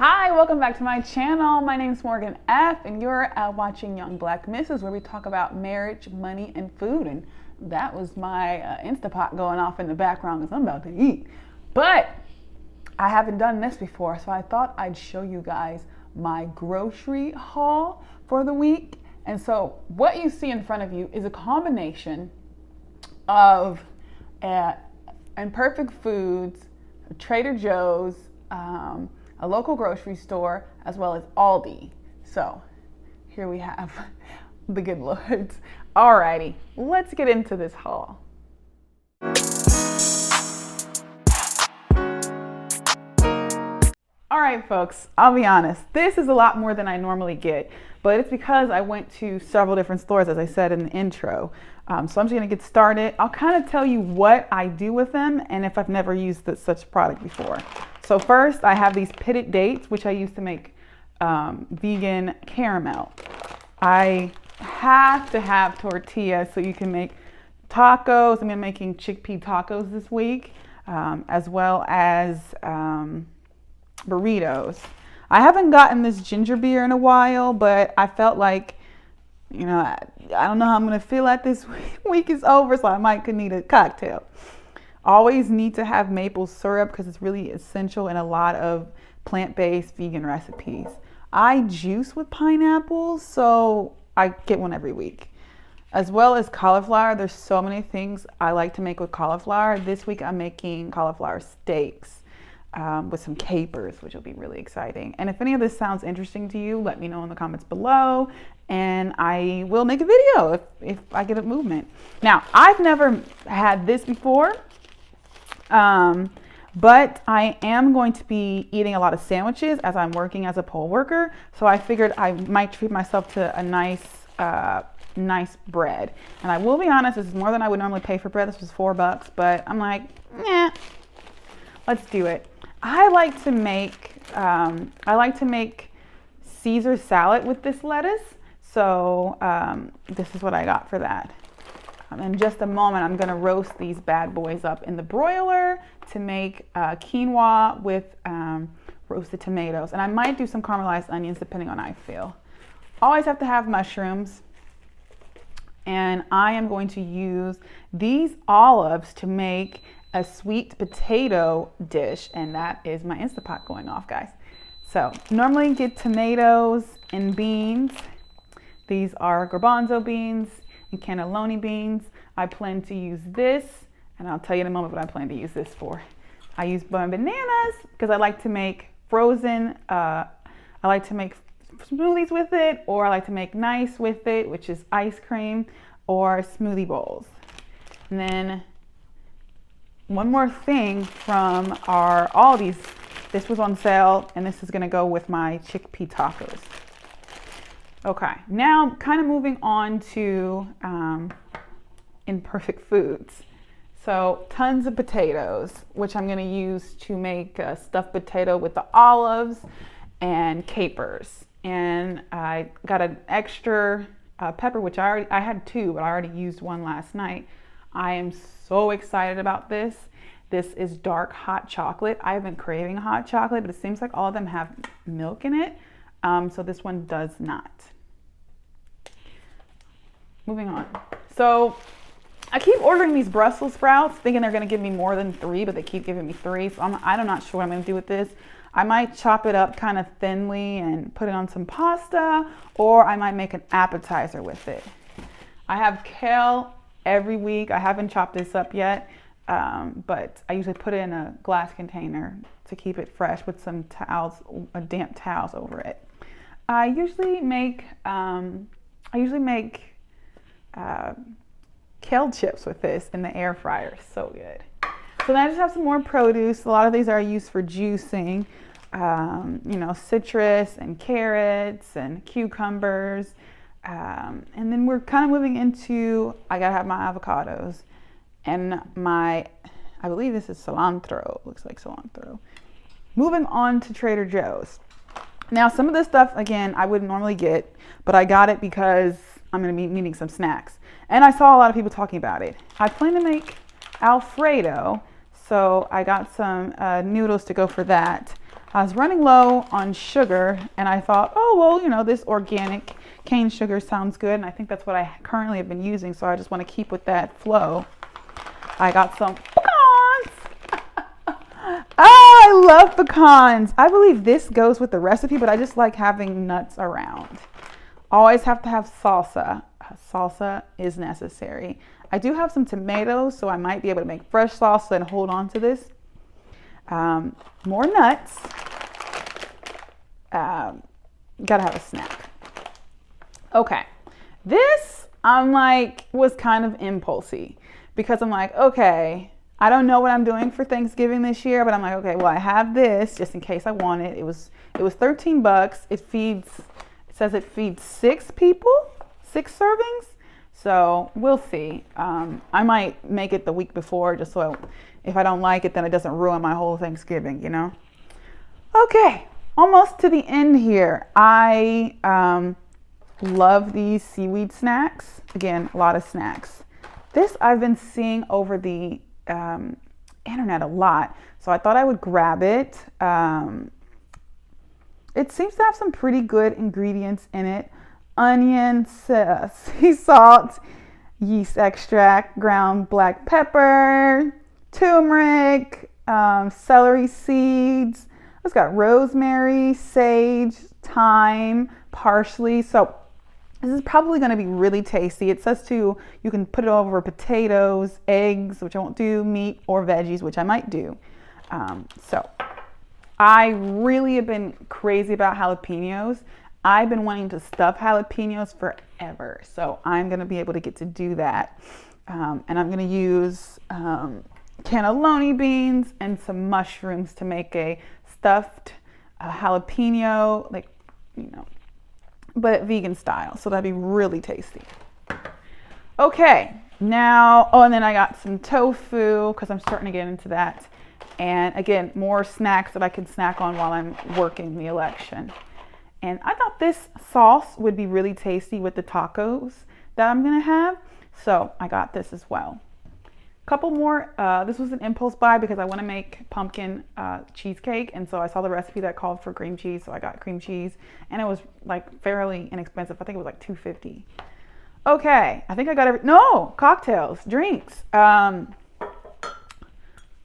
Hi, welcome back to my channel. My name is Morgane F, and you're watching Young Black Misses, where we talk about marriage, money, and food. And that was my Instapot going off in the background because I'm about to eat. But I haven't done this before, so I thought I'd show you guys my grocery haul for the week. And so what you see in front of you is a combination of Imperfect Foods, Trader Joe's, a local grocery store, as well as Aldi. So here we have the good lords. Alrighty, let's get into this haul. Alright folks, I'll be honest, this is a lot more than I normally get, but it's because I went to several different stores, as I said in the intro. So I'm just gonna get started. I'll kind of tell you what I do with them and if I've never used such product before. So first I have these pitted dates, which I use to make vegan caramel. I have to have tortillas so you can make tacos. I'm making chickpea tacos this week, as well as burritos. I haven't gotten this ginger beer in a while, but I felt like, you know, I don't know how I'm gonna feel at this week is over, so I might could need a cocktail. Always need to have maple syrup because it's really essential in a lot of plant-based vegan recipes. I juice with pineapples, so I get one every week. As well as cauliflower. There's so many things I like to make with cauliflower. This week I'm making cauliflower steaks with some capers, which will be really exciting. And if any of this sounds interesting to you, let me know in the comments below, and I will make a video if I get a movement. Now, I've never had this before, but I am going to be eating a lot of sandwiches as I'm working as a poll worker. So I figured I might treat myself to a nice bread. And I will be honest, this is more than I would normally pay for bread. This was $4, but I'm like, let's do it. I like to make Caesar salad with this lettuce. So this is what I got for that. In just a moment, I'm gonna roast these bad boys up in the broiler to make quinoa with roasted tomatoes. And I might do some caramelized onions depending on how I feel. Always have to have mushrooms. And I am going to use these olives to make a sweet potato dish. And that is my Instapot going off, guys. So normally get tomatoes and beans. These are garbanzo beans and cannelloni beans. I plan to use this, and I'll tell you in a moment what I plan to use this for. I use bananas because I like to make frozen, I like to make smoothies with it, or I like to make nice with it, which is ice cream or smoothie bowls. And then one more thing from our Aldi's. This was on sale, and this is gonna go with my chickpea tacos. Okay, now kind of moving on to Imperfect Foods. So tons of potatoes, which I'm gonna use to make a stuffed potato with the olives and capers. And I got an extra pepper, which I had two, but I already used one last night. I am so excited about this. This is dark hot chocolate. I've been craving hot chocolate, but it seems like all of them have milk in it. So this one does not. Moving on. So I keep ordering these Brussels sprouts, thinking they're gonna give me more than 3, but they keep giving me 3. So I'm not sure what I'm gonna do with this. I might chop it up kind of thinly and put it on some pasta, or I might make an appetizer with it. I have kale every week. I haven't chopped this up yet, but I usually put it in a glass container to keep it fresh with some towels, damp towels over it. I usually make kale chips with this in the air fryer. So good. So then I just have some more produce. A lot of these are used for juicing, you know, citrus and carrots and cucumbers. And then we're kind of moving into, I gotta have my avocados and I believe this is cilantro. Looks like cilantro. Moving on to Trader Joe's. Now some of this stuff, again, I wouldn't normally get, but I got it because I'm gonna be needing some snacks. And I saw a lot of people talking about it. I plan to make Alfredo, so I got some noodles to go for that. I was running low on sugar, and I thought, oh, well, you know, this organic cane sugar sounds good, and I think that's what I currently have been using, so I just want to keep with that flow. I got some pecans. Oh, I love pecans. I believe this goes with the recipe, but I just like having nuts around. Always have to have salsa. Salsa is necessary. I do have some tomatoes, so I might be able to make fresh salsa and hold on to this. More nuts. Gotta have a snack. Okay, this was kind of impulsy because I'm like, okay, I don't know what I'm doing for Thanksgiving this year, but I'm like, okay, well, I have this just in case I want it. It was $13. It says it feeds 6 people, 6 servings. So we'll see. I might make it the week before just so if I don't like it, then it doesn't ruin my whole Thanksgiving, you know? Okay, almost to the end here. I love these seaweed snacks. Again, a lot of snacks. This I've been seeing over the internet a lot, so I thought I would grab it. It seems to have some pretty good ingredients in it. Onion, sea salt, yeast extract, ground black pepper, turmeric, celery seeds. It's got rosemary, sage, thyme, parsley. So this is probably going to be really tasty. It says you can put it over potatoes, eggs, which I won't do, meat, or veggies, which I might do. So I really have been crazy about jalapenos. I've been wanting to stuff jalapenos forever, so I'm going to be able to get to do that. And I'm going to use cannelloni beans and some mushrooms to make a stuffed jalapeno, like, you know, but vegan style. So that'd be really tasty. Okay, now, oh, and then I got some tofu because I'm starting to get into that. And again, more snacks that I can snack on while I'm working the election. And I thought this sauce would be really tasty with the tacos that I'm gonna have. So I got this as well. Couple more, this was an impulse buy because I wanna make pumpkin cheesecake. And so I saw the recipe that called for cream cheese. So I got cream cheese and it was like fairly inexpensive. I think it was like $2.50. Okay, I think I got no, cocktails, drinks.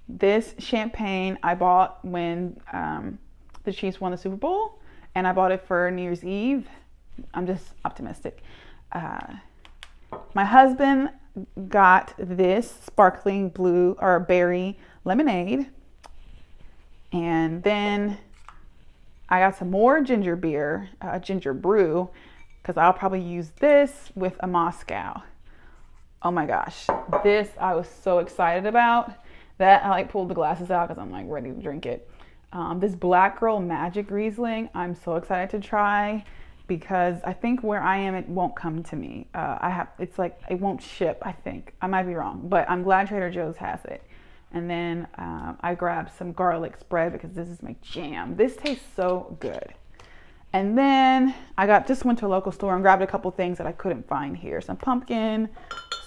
This champagne I bought when the Chiefs won the Super Bowl. And I bought it for New Year's Eve. I'm just optimistic. My husband got this sparkling blue or berry lemonade. And then I got some more ginger beer, ginger brew, because I'll probably use this with a Moscow. Oh my gosh, this I was so excited about that I like pulled the glasses out because I'm like ready to drink it. This Black Girl Magic Riesling, I'm so excited to try because I think where I am, it won't come to me. It's like, it won't ship, I think. I might be wrong, but I'm glad Trader Joe's has it. And then I grabbed some garlic spread because this is my jam. This tastes so good. And then I just went to a local store and grabbed a couple things that I couldn't find here. Some pumpkin,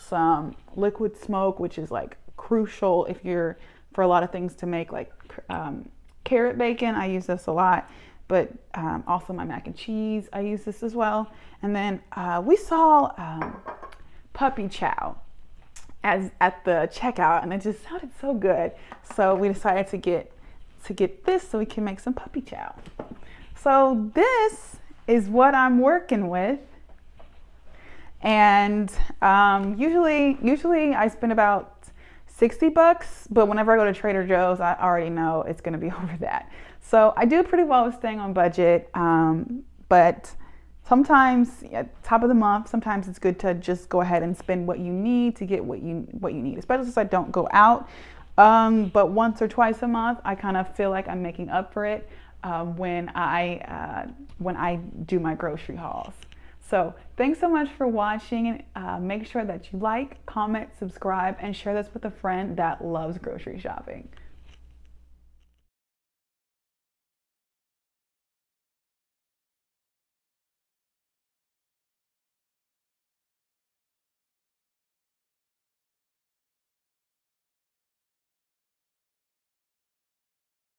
some liquid smoke, which is like crucial if you're, for a lot of things to make, like carrot bacon. I use this a lot, but also my mac and cheese, I use this as well. And then we saw puppy chow at the checkout, and it just sounded so good. So we decided to get this so we can make some puppy chow. So this is what I'm working with. And usually I spend about $60, but whenever I go to Trader Joe's, I already know it's going to be over that. So I do pretty well with staying on budget, but sometimes at top of the month, sometimes it's good to just go ahead and spend what you need to get what you need, especially since I don't go out. But once or twice a month, I kind of feel like I'm making up for it when I do my grocery hauls. So thanks so much for watching. Make sure that you like, comment, subscribe, and share this with a friend that loves grocery shopping.